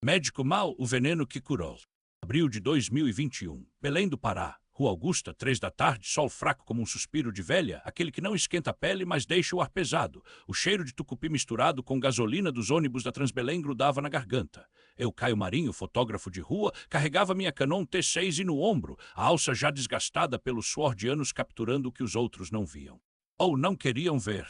Médico mal, o veneno que curou. Abril de 2021. Belém do Pará. Rua Augusta, 3 da tarde, sol fraco como um suspiro de velha, aquele que não esquenta a pele, mas deixa o ar pesado. O cheiro de tucupi misturado com gasolina dos ônibus da Transbelém grudava na garganta. Eu, Caio Marinho, fotógrafo de rua, carregava minha Canon T6 e no ombro, a alça já desgastada pelo suor de anos capturando o que os outros não viam. Ou não queriam ver.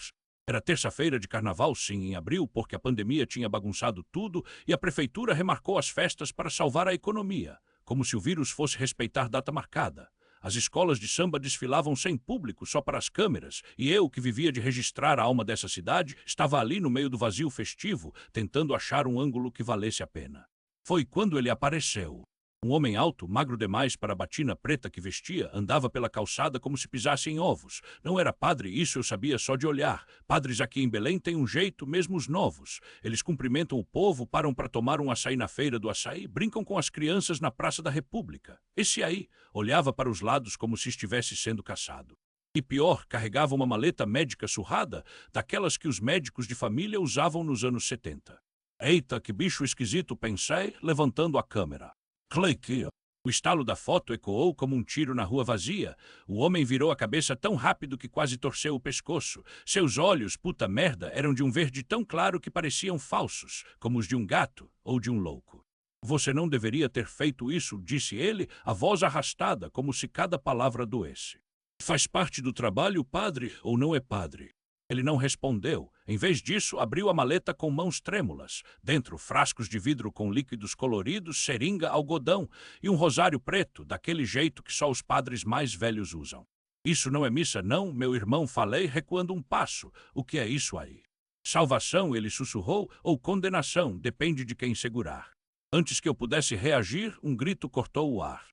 Era terça-feira de carnaval, sim, em abril, porque a pandemia tinha bagunçado tudo e a prefeitura remarcou as festas para salvar a economia, como se o vírus fosse respeitar data marcada. As escolas de samba desfilavam sem público, só para as câmeras, e eu, que vivia de registrar a alma dessa cidade, estava ali no meio do vazio festivo, tentando achar um ângulo que valesse a pena. Foi quando ele apareceu. Um homem alto, magro demais para a batina preta que vestia, andava pela calçada como se pisasse em ovos. Não era padre, isso eu sabia só de olhar. Padres aqui em Belém têm um jeito, mesmo os novos. Eles cumprimentam o povo, param para tomar um açaí na feira do açaí, brincam com as crianças na Praça da República. Esse aí olhava para os lados como se estivesse sendo caçado. E pior, carregava uma maleta médica surrada, daquelas que os médicos de família usavam nos anos 70. Eita, que bicho esquisito, pensei, levantando a câmera. Clique. O estalo da foto ecoou como um tiro na rua vazia. O homem virou a cabeça tão rápido que quase torceu o pescoço. Seus olhos, puta merda, eram de um verde tão claro que pareciam falsos, como os de um gato ou de um louco. Você não deveria ter feito isso, disse ele, a voz arrastada, como se cada palavra doesse. Faz parte do trabalho, padre, ou não é padre? Ele não respondeu. Em vez disso, abriu a maleta com mãos trêmulas. Dentro, frascos de vidro com líquidos coloridos, seringa, algodão e um rosário preto, daquele jeito que só os padres mais velhos usam. Isso não é missa, não, meu irmão, falei, recuando um passo. O que é isso aí? Salvação, ele sussurrou, ou condenação, depende de quem segurar. Antes que eu pudesse reagir, um grito cortou o ar.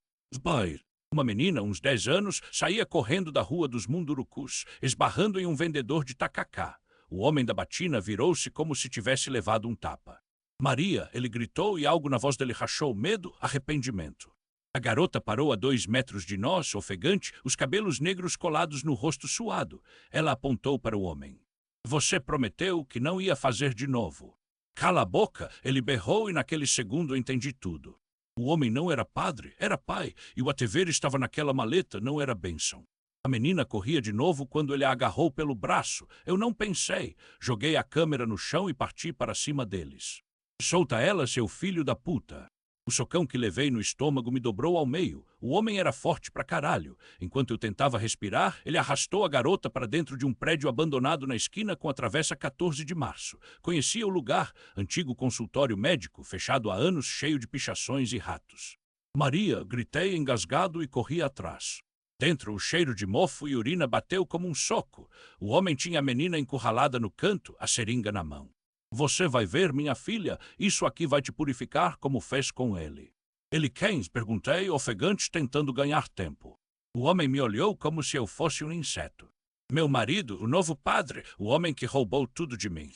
Pai! Uma menina, uns 10 anos, saía correndo da Rua dos Mundurucus, esbarrando em um vendedor de tacacá. O homem da batina virou-se como se tivesse levado um tapa. Maria, ele gritou e algo na voz dele rachou medo, arrependimento. A garota parou a 2 metros de nós, ofegante, os cabelos negros colados no rosto suado. Ela apontou para o homem. Você prometeu que não ia fazer de novo. Cala a boca, ele berrou e naquele segundo eu entendi tudo. O homem não era padre, era pai, e o ativer estava naquela maleta, não era bênção. A menina corria de novo quando ele a agarrou pelo braço. Eu não pensei. Joguei a câmera no chão e parti para cima deles. Solta ela, seu filho da puta. O socão que levei no estômago me dobrou ao meio. O homem era forte pra caralho. Enquanto eu tentava respirar, ele arrastou a garota para dentro de um prédio abandonado na esquina com a travessa 14 de março. Conhecia o lugar, antigo consultório médico, fechado há anos, cheio de pichações e ratos. Maria, gritei engasgado e corri atrás. Dentro, o cheiro de mofo e urina bateu como um soco. O homem tinha a menina encurralada no canto, a seringa na mão. Você vai ver, minha filha, isso aqui vai te purificar como fez com ele. Ele quem? Perguntei, ofegante, tentando ganhar tempo. O homem me olhou como se eu fosse um inseto. Meu marido, o novo padre, o homem que roubou tudo de mim.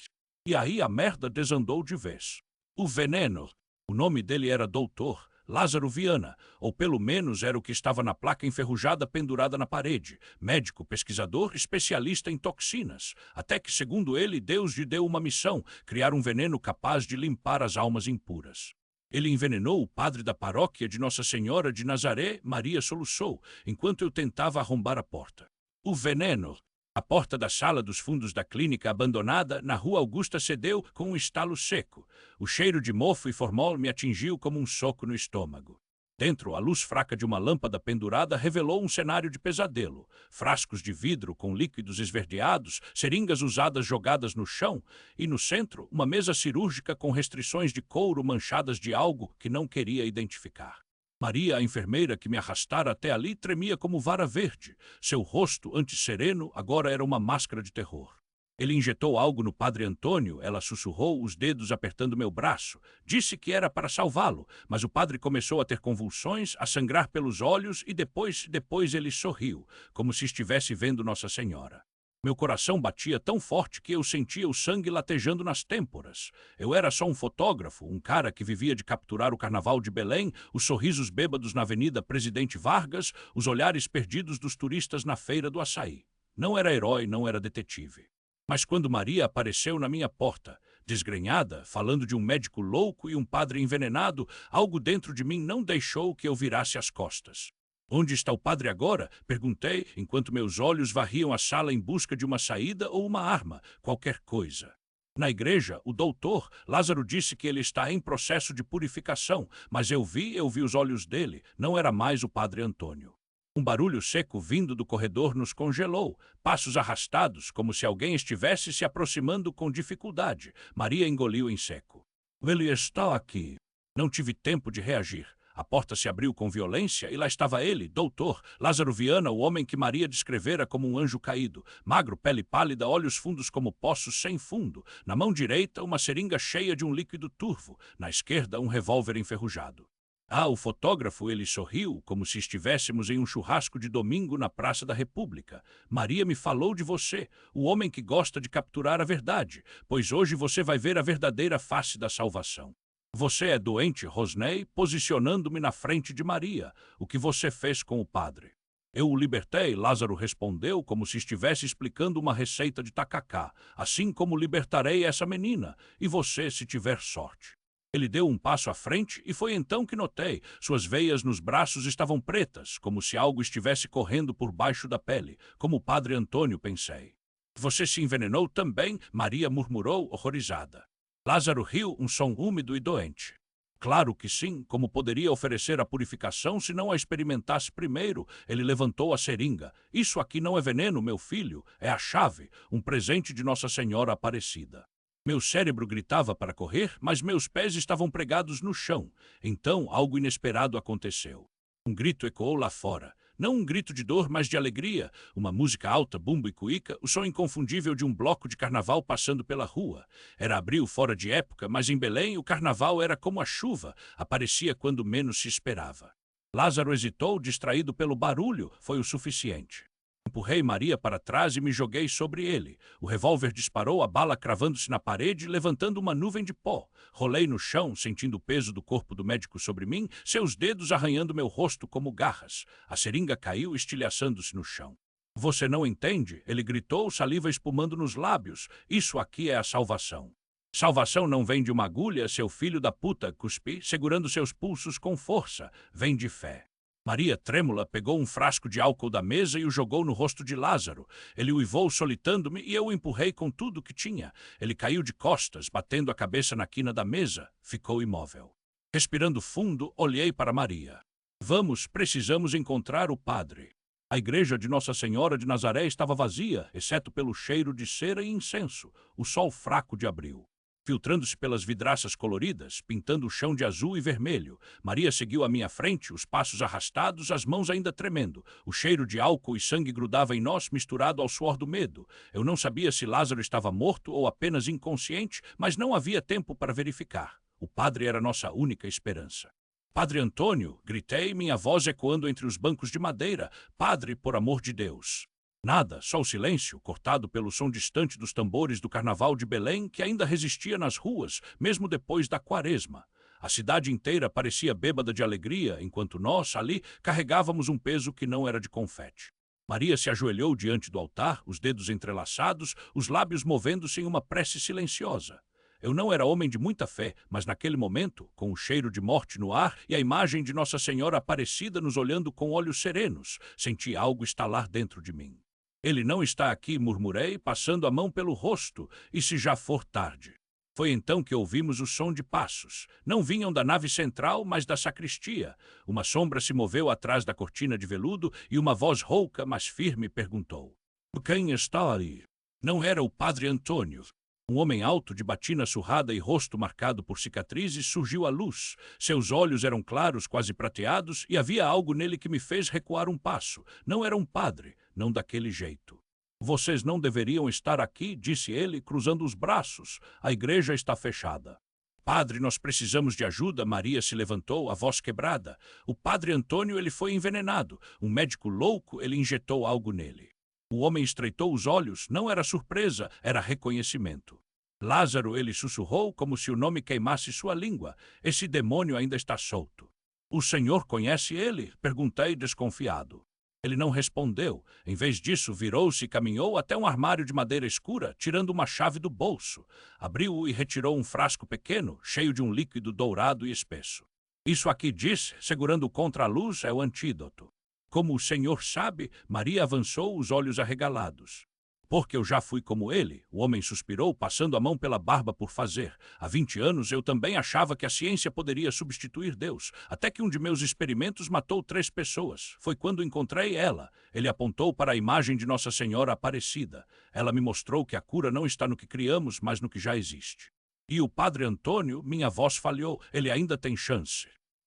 E aí a merda desandou de vez. O veneno. O nome dele era Doutor Lázaro Viana, ou pelo menos era o que estava na placa enferrujada pendurada na parede. Médico, pesquisador, especialista em toxinas. Até que, segundo ele, Deus lhe deu uma missão, criar um veneno capaz de limpar as almas impuras. Ele envenenou o padre da paróquia de Nossa Senhora de Nazaré, Maria soluçou, enquanto eu tentava arrombar a porta. O veneno. A porta da sala dos fundos da clínica abandonada, na Rua Augusta, cedeu com um estalo seco. O cheiro de mofo e formol me atingiu como um soco no estômago. Dentro, a luz fraca de uma lâmpada pendurada revelou um cenário de pesadelo. Frascos de vidro com líquidos esverdeados, seringas usadas jogadas no chão, e no centro, uma mesa cirúrgica com restrições de couro manchadas de algo que não queria identificar. Maria, a enfermeira que me arrastara até ali, tremia como vara verde. Seu rosto, antes sereno, agora era uma máscara de terror. Ele injetou algo no padre Antônio, ela sussurrou, os dedos apertando meu braço. Disse que era para salvá-lo, mas o padre começou a ter convulsões, a sangrar pelos olhos e depois ele sorriu, como se estivesse vendo Nossa Senhora. Meu coração batia tão forte que eu sentia o sangue latejando nas têmporas. Eu era só um fotógrafo, um cara que vivia de capturar o carnaval de Belém, os sorrisos bêbados na Avenida Presidente Vargas, os olhares perdidos dos turistas na Feira do Açaí. Não era herói, não era detetive. Mas quando Maria apareceu na minha porta, Desgrenhada, falando de um médico louco e um padre envenenado, algo dentro de mim não deixou que eu virasse as costas. Onde está o padre agora? Perguntei, enquanto meus olhos varriam a sala em busca de uma saída ou uma arma, qualquer coisa. Na igreja, o doutor, Lázaro disse que ele está em processo de purificação, mas eu vi os olhos dele, não era mais o padre Antônio. Um barulho seco vindo do corredor nos congelou, passos arrastados, como se alguém estivesse se aproximando com dificuldade. Maria engoliu em seco. Ele está aqui. Não tive tempo de reagir. A porta se abriu com violência e lá estava ele, doutor, Lázaro Viana, o homem que Maria descrevera como um anjo caído. Magro, pele pálida, olhos fundos como poços sem fundo. Na mão direita, uma seringa cheia de um líquido turvo. Na esquerda, um revólver enferrujado. Ah, o fotógrafo, ele sorriu, como se estivéssemos em um churrasco de domingo na Praça da República. Maria me falou de você, o homem que gosta de capturar a verdade, pois hoje você vai ver a verdadeira face da salvação. Você é doente, Rosnei, posicionando-me na frente de Maria. O que você fez com o padre? Eu o libertei, Lázaro respondeu, como se estivesse explicando uma receita de tacacá. Assim como libertarei essa menina, e você, se tiver sorte. Ele deu um passo à frente e foi então que notei. Suas veias nos braços estavam pretas, como se algo estivesse correndo por baixo da pele, como o padre Antônio, pensei. Você se envenenou também? Maria murmurou, horrorizada. Lázaro riu, um som úmido e doente. Claro que sim, como poderia oferecer a purificação se não a experimentasse primeiro? Ele levantou a seringa. Isso aqui não é veneno, meu filho, é a chave, um presente de Nossa Senhora Aparecida. Meu cérebro gritava para correr, mas meus pés estavam pregados no chão. Então, algo inesperado aconteceu. Um grito ecoou lá fora. Não um grito de dor, mas de alegria. Uma música alta, bumbo e cuíca, o som inconfundível de um bloco de carnaval passando pela rua. Era abril fora de época, mas em Belém o carnaval era como a chuva, aparecia quando menos se esperava. Lázaro hesitou, distraído pelo barulho, foi o suficiente. Empurrei Maria para trás e me joguei sobre ele. O revólver disparou, a bala cravando-se na parede, levantando uma nuvem de pó. Rolei no chão, sentindo o peso do corpo do médico sobre mim, seus dedos arranhando meu rosto como garras. A seringa caiu, estilhaçando-se no chão. Você não entende? Ele gritou, saliva espumando nos lábios. Isso aqui é a salvação. Salvação não vem de uma agulha, seu filho da puta, cuspi, segurando seus pulsos com força. Vem de fé. Maria, trêmula, pegou um frasco de álcool da mesa e o jogou no rosto de Lázaro. Ele uivou, solitando-me, e eu o empurrei com tudo que tinha. Ele caiu de costas, batendo a cabeça na quina da mesa. Ficou imóvel. Respirando fundo, olhei para Maria. Vamos, precisamos encontrar o padre. A igreja de Nossa Senhora de Nazaré estava vazia, exceto pelo cheiro de cera e incenso, o sol fraco de abril. Filtrando-se pelas vidraças coloridas, pintando o chão de azul e vermelho. Maria seguiu à minha frente, os passos arrastados, as mãos ainda tremendo. O cheiro de álcool e sangue grudava em nós, misturado ao suor do medo. Eu não sabia se Lázaro estava morto ou apenas inconsciente, mas não havia tempo para verificar. O padre era nossa única esperança. Padre Antônio, gritei, minha voz ecoando entre os bancos de madeira. Padre, por amor de Deus. Nada, só o silêncio, cortado pelo som distante dos tambores do carnaval de Belém, que ainda resistia nas ruas, mesmo depois da quaresma. A cidade inteira parecia bêbada de alegria, enquanto nós, ali, carregávamos um peso que não era de confete. Maria se ajoelhou diante do altar, os dedos entrelaçados, os lábios movendo-se em uma prece silenciosa. Eu não era homem de muita fé, mas naquele momento, com o cheiro de morte no ar e a imagem de Nossa Senhora Aparecida nos olhando com olhos serenos, senti algo estalar dentro de mim. Ele não está aqui, murmurei, passando a mão pelo rosto, e se já for tarde. Foi então que ouvimos o som de passos. Não vinham da nave central, mas da sacristia. Uma sombra se moveu atrás da cortina de veludo e uma voz rouca, mas firme, perguntou. Quem está ali? Não era o padre Antônio. Um homem alto, de batina surrada e rosto marcado por cicatrizes, surgiu à luz. Seus olhos eram claros, quase prateados, e havia algo nele que me fez recuar um passo. Não era um padre, não daquele jeito. Vocês não deveriam estar aqui, disse ele, cruzando os braços. A igreja está fechada. Padre, nós precisamos de ajuda. Maria se levantou, a voz quebrada. O padre Antônio, ele foi envenenado. Um médico louco, ele injetou algo nele. O homem estreitou os olhos, não era surpresa, era reconhecimento. Lázaro, ele sussurrou como se o nome queimasse sua língua. Esse demônio ainda está solto. O senhor conhece ele? Perguntei desconfiado. Ele não respondeu. Em vez disso, virou-se e caminhou até um armário de madeira escura, tirando uma chave do bolso. Abriu-o e retirou um frasco pequeno, cheio de um líquido dourado e espesso. Isso aqui, disse, segurando contra a luz, é o antídoto. Como o senhor sabe, Maria avançou, os olhos arregalados. Porque eu já fui como ele, o homem suspirou, passando a mão pela barba por fazer. Há 20 anos eu também achava que a ciência poderia substituir Deus, até que um de meus experimentos matou 3 pessoas. Foi quando encontrei ela. Ele apontou para a imagem de Nossa Senhora Aparecida. Ela me mostrou que a cura não está no que criamos, mas no que já existe. E o padre Antônio, minha voz falhou, ele ainda tem chance.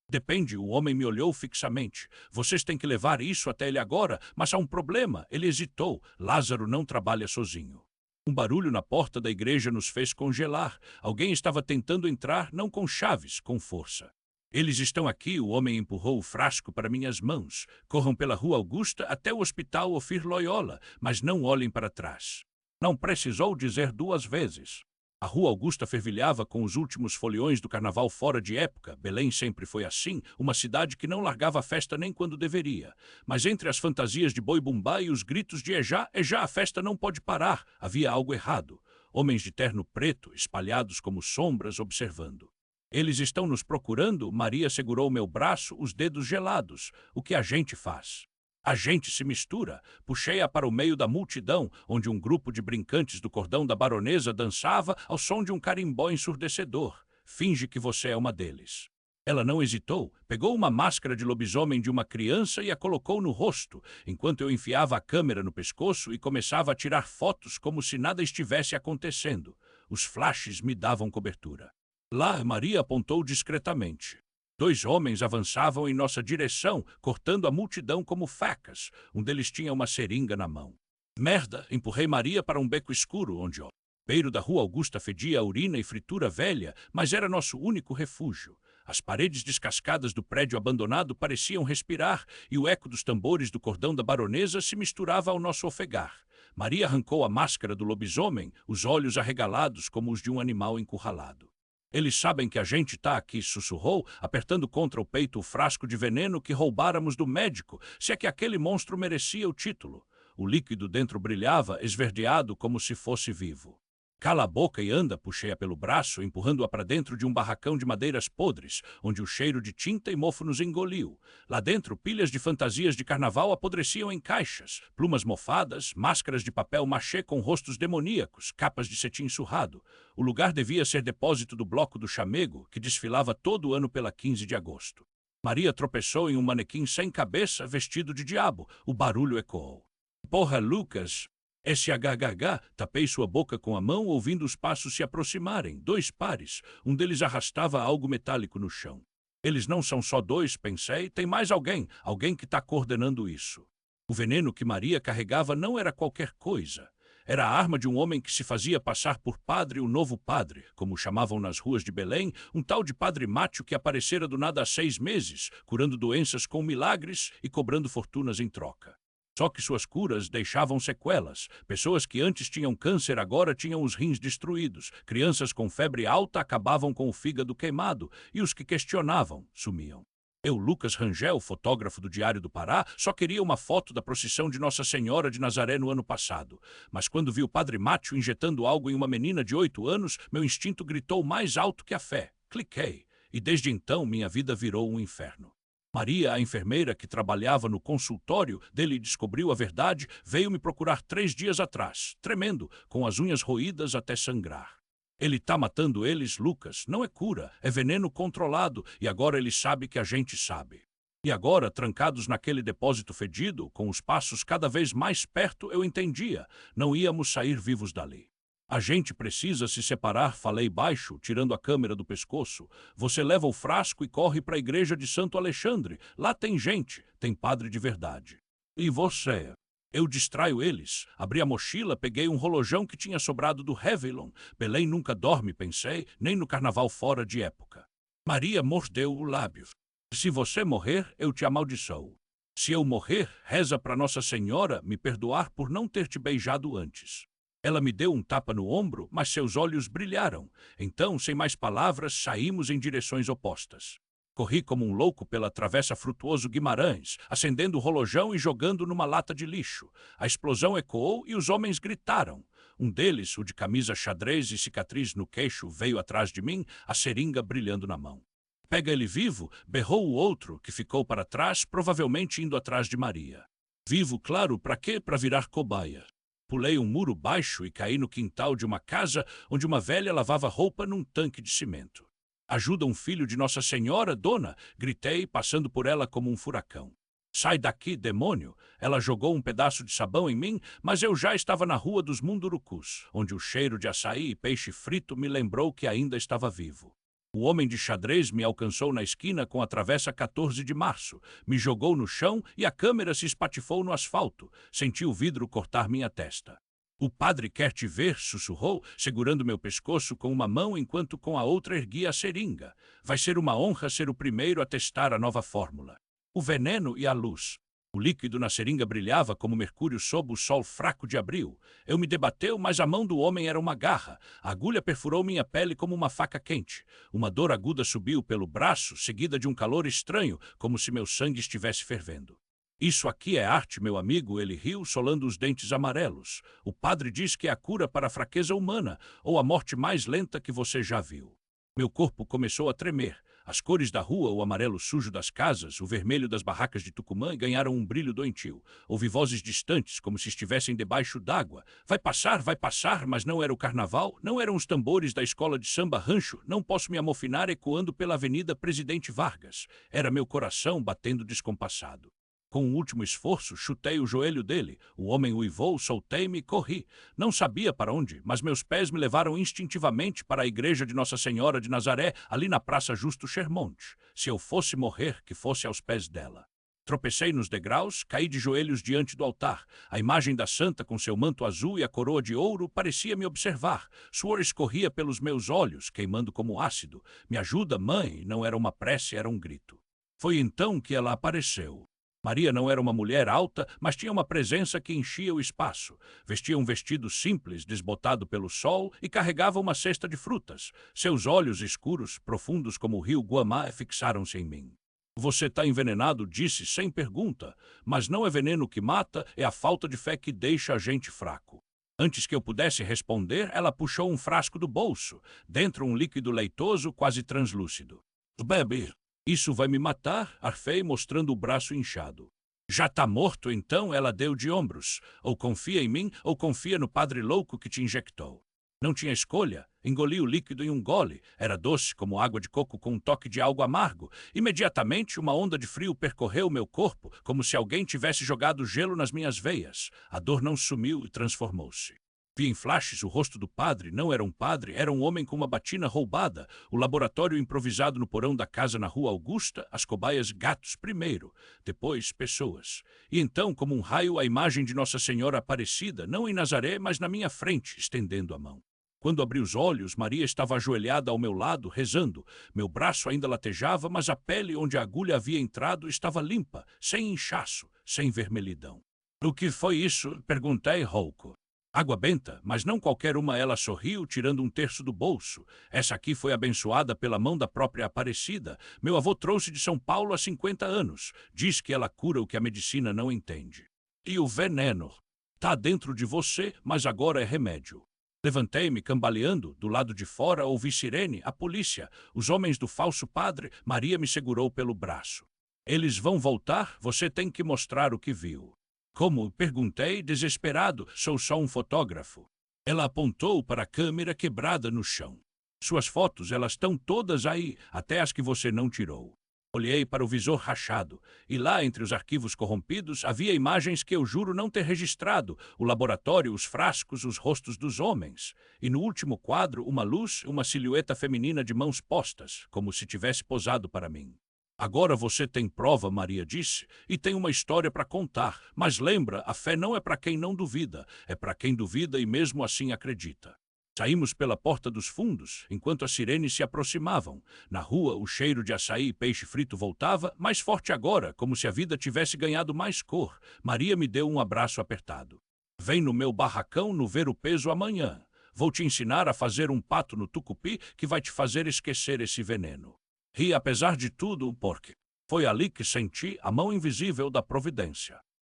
Depende, o homem me olhou fixamente. Vocês têm que levar isso até ele agora, mas há um problema. Ele hesitou. Lázaro não trabalha sozinho. Um barulho na porta da igreja nos fez congelar. Alguém estava tentando entrar, não com chaves, com força. Eles estão aqui, o homem empurrou o frasco para minhas mãos. Corram pela Rua Augusta até o Hospital Ofir Loyola, mas não olhem para trás. Não precisou dizer 2 vezes. A Rua Augusta fervilhava com os últimos foliões do carnaval fora de época. Belém sempre foi assim, uma cidade que não largava a festa nem quando deveria. Mas entre as fantasias de boi-bumbá e os gritos de Ejá, Ejá, a festa não pode parar. Havia algo errado. Homens de terno preto, espalhados como sombras, observando. Eles estão nos procurando? Maria segurou meu braço, os dedos gelados. O que a gente faz? A gente se mistura. Puxei-a para o meio da multidão, onde um grupo de brincantes do cordão da baronesa dançava ao som de um carimbó ensurdecedor. Finge que você é uma deles. Ela não hesitou, pegou uma máscara de lobisomem de uma criança e a colocou no rosto, enquanto eu enfiava a câmera no pescoço e começava a tirar fotos como se nada estivesse acontecendo. Os flashes me davam cobertura. Lá, Maria apontou discretamente. 2 homens avançavam em nossa direção, cortando a multidão como facas. Um deles tinha uma seringa na mão. Merda! Empurrei Maria para um beco escuro, onde o beiro da Rua Augusta fedia a urina e fritura velha, mas era nosso único refúgio. As paredes descascadas do prédio abandonado pareciam respirar, e o eco dos tambores do cordão da baronesa se misturava ao nosso ofegar. Maria arrancou a máscara do lobisomem, os olhos arregalados como os de um animal encurralado. Eles sabem que a gente está aqui, sussurrou, apertando contra o peito o frasco de veneno que roubáramos do médico, se é que aquele monstro merecia o título. O líquido dentro brilhava, esverdeado como se fosse vivo. Cala a boca e anda, puxei-a pelo braço, empurrando-a para dentro de um barracão de madeiras podres, onde o cheiro de tinta e mofo nos engoliu. Lá dentro, pilhas de fantasias de carnaval apodreciam em caixas, plumas mofadas, máscaras de papel machê com rostos demoníacos, capas de cetim surrado. O lugar devia ser depósito do bloco do chamego, que desfilava todo ano pela 15 de agosto. Maria tropeçou em um manequim sem cabeça, vestido de diabo. O barulho ecoou. Porra, Lucas! SHHH, tapei sua boca com a mão, ouvindo os passos se aproximarem. 2 pares. Um deles arrastava algo metálico no chão. Eles não são só 2, pensei. Tem mais alguém. Alguém que está coordenando isso. O veneno que Maria carregava não era qualquer coisa. Era a arma de um homem que se fazia passar por padre, o novo padre, como chamavam nas ruas de Belém, um tal de padre Mátio que aparecera do nada há 6 meses, curando doenças com milagres e cobrando fortunas em troca. Só que suas curas deixavam sequelas. Pessoas que antes tinham câncer agora tinham os rins destruídos. Crianças com febre alta acabavam com o fígado queimado. E os que questionavam sumiam. Eu, Lucas Rangel, fotógrafo do Diário do Pará, só queria uma foto da procissão de Nossa Senhora de Nazaré no ano passado. Mas quando vi o padre Mátio injetando algo em uma menina de 8 anos, meu instinto gritou mais alto que a fé. Cliquei. E desde então minha vida virou um inferno. Maria, a enfermeira que trabalhava no consultório dele e descobriu a verdade, veio me procurar 3 dias atrás, tremendo, com as unhas roídas até sangrar. Ele tá matando eles, Lucas. Não é cura, é veneno controlado, e agora ele sabe que a gente sabe. E agora, trancados naquele depósito fedido, com os passos cada vez mais perto, eu entendia. Não íamos sair vivos dali. A gente precisa se separar, falei baixo, tirando a câmera do pescoço. Você leva o frasco e corre para a igreja de Santo Alexandre. Lá tem gente, tem padre de verdade. E você? Eu distraio eles. Abri a mochila, peguei um relojão que tinha sobrado do Réveillon. Belém nunca dorme, pensei, nem no carnaval fora de época. Maria mordeu o lábio. Se você morrer, eu te amaldiçoo. Se eu morrer, reza para Nossa Senhora me perdoar por não ter te beijado antes. Ela me deu um tapa no ombro, mas seus olhos brilharam. Então, sem mais palavras, saímos em direções opostas. Corri como um louco pela Travessa Frutuoso Guimarães, acendendo o rolojão e jogando numa lata de lixo. A explosão ecoou e os homens gritaram. Um deles, o de camisa xadrez e cicatriz no queixo, veio atrás de mim, a seringa brilhando na mão. Pega ele vivo, berrou o outro, que ficou para trás, provavelmente indo atrás de Maria. Vivo, claro, para quê? Para virar cobaia. Pulei um muro baixo e caí no quintal de uma casa onde uma velha lavava roupa num tanque de cimento. Ajuda um filho de Nossa Senhora, dona! Gritei, passando por ela como um furacão. Sai daqui, demônio! Ela jogou um pedaço de sabão em mim, mas eu já estava na Rua dos Mundurucus, onde o cheiro de açaí e peixe frito me lembrou que ainda estava vivo. O homem de xadrez me alcançou na esquina com a Travessa 14 de Março, me jogou no chão e a câmera se espatifou no asfalto. Senti o vidro cortar minha testa. O padre quer te ver, sussurrou, segurando meu pescoço com uma mão enquanto com a outra erguia a seringa. Vai ser uma honra ser o primeiro a testar a nova fórmula. O veneno e a luz. O líquido na seringa brilhava como mercúrio sob o sol fraco de abril. Eu me debateu, mas a mão do homem era uma garra. A agulha perfurou minha pele como uma faca quente. Uma dor aguda subiu pelo braço, seguida de um calor estranho, como se meu sangue estivesse fervendo. Isso aqui é arte, meu amigo, ele riu, solando os dentes amarelos. O padre diz que é a cura para a fraqueza humana, ou a morte mais lenta que você já viu. Meu corpo começou a tremer. As cores da rua, o amarelo sujo das casas, o vermelho das barracas de Tucumã ganharam um brilho doentio. Ouvi vozes distantes, como se estivessem debaixo d'água. Vai passar, mas não era o carnaval, não eram os tambores da escola de samba rancho, não posso me amofinar ecoando pela Avenida Presidente Vargas. Era meu coração batendo descompassado. Com um último esforço, chutei o joelho dele. O homem uivou, soltei-me e corri. Não sabia para onde, mas meus pés me levaram instintivamente para a igreja de Nossa Senhora de Nazaré, ali na Praça Justo Chermonte. Se eu fosse morrer, que fosse aos pés dela. Tropecei nos degraus, caí de joelhos diante do altar. A imagem da santa com seu manto azul e a coroa de ouro parecia me observar. Suor escorria pelos meus olhos, queimando como ácido. Me ajuda, mãe! Não era uma prece, era um grito. Foi então que ela apareceu. Maria não era uma mulher alta, mas tinha uma presença que enchia o espaço. Vestia um vestido simples, desbotado pelo sol, e carregava uma cesta de frutas. Seus olhos escuros, profundos como o rio Guamá, fixaram-se em mim. Você está envenenado, disse sem pergunta. Mas não é veneno que mata, é a falta de fé que deixa a gente fraco. Antes que eu pudesse responder, ela puxou um frasco do bolso. Dentro um líquido leitoso, quase translúcido. Bebe. Isso vai me matar, arfei, mostrando o braço inchado. Já tá morto, então? Ela deu de ombros. Ou confia em mim, ou confia no padre louco que te injectou. Não tinha escolha. Engoli o líquido em um gole. Era doce como água de coco com um toque de algo amargo. Imediatamente, uma onda de frio percorreu meu corpo, como se alguém tivesse jogado gelo nas minhas veias. A dor não sumiu e transformou-se. Vi em flashes o rosto do padre. Não era um padre, era um homem com uma batina roubada. O laboratório improvisado no porão da casa na Rua Augusta, as cobaias gatos primeiro, depois pessoas. E então, como um raio, a imagem de Nossa Senhora Aparecida, não em Nazaré, mas na minha frente, estendendo a mão. Quando abri os olhos, Maria estava ajoelhada ao meu lado, rezando. Meu braço ainda latejava, mas a pele onde a agulha havia entrado estava limpa, sem inchaço, sem vermelhidão. O que foi isso? Perguntei rouco. Água benta, mas não qualquer uma. Ela sorriu, tirando um terço do bolso. Essa aqui foi abençoada pela mão da própria Aparecida. Meu avô trouxe de São Paulo há 50 anos. Diz que ela cura o que a medicina não entende. E o veneno? Tá dentro de você, mas agora é remédio. Levantei-me, cambaleando. Do lado de fora ouvi sirene, a polícia, os homens do falso padre. Maria me segurou pelo braço. Eles vão voltar? Você tem que mostrar o que viu. Como? Perguntei, desesperado. Sou só um fotógrafo. Ela apontou para a câmera quebrada no chão. Suas fotos, elas estão todas aí, até as que você não tirou. Olhei para o visor rachado, e lá, entre os arquivos corrompidos, havia imagens que eu juro não ter registrado. O laboratório, os frascos, os rostos dos homens. E no último quadro, uma luz, uma silhueta feminina de mãos postas, como se tivesse posado para mim. Agora você tem prova, Maria disse, e tem uma história para contar. Mas lembra, a fé não é para quem não duvida, é para quem duvida e mesmo assim acredita. Saímos pela porta dos fundos, enquanto as sirenes se aproximavam. Na rua, o cheiro de açaí e peixe frito voltava, mais forte agora, como se a vida tivesse ganhado mais cor. Maria me deu um abraço apertado. Vem no meu barracão no Ver o Peso amanhã. Vou te ensinar a fazer um pato no tucupi que vai te fazer esquecer esse veneno. Ri apesar de tudo, porque foi ali que senti a mão invisível da providência.